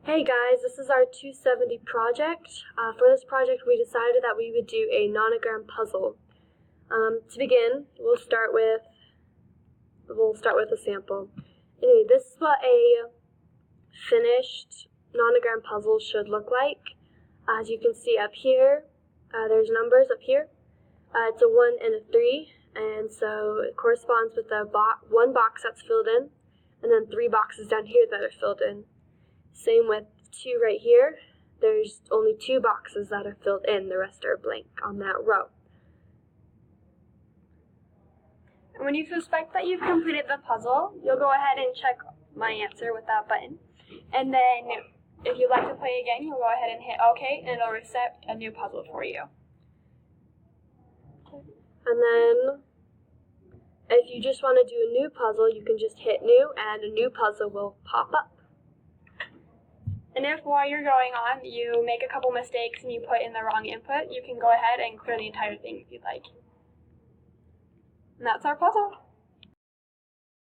Hey guys, this is our 270 project. For this project, we decided that we would do a nonogram puzzle. To begin, we'll start with a sample. Anyway, this is what a finished nonogram puzzle should look like. As you can see up here, there's numbers up here. It's a 1 and a 3, and so it corresponds with the one box that's filled in, and then 3 boxes down here that are filled in. Same with 2 right here. There's only 2 boxes that are filled in, the rest are blank on that row. And when you suspect that you've completed the puzzle, you'll go ahead and check my answer with that button. And then if you'd like to play again, you'll go ahead and hit OK, and it'll reset a new puzzle for you. And then if you just want to do a new puzzle, you can just hit new and a new puzzle will pop up. And if while you're going on, you make a couple mistakes and you put in the wrong input, you can go ahead and clear the entire thing if you'd like. And that's our puzzle.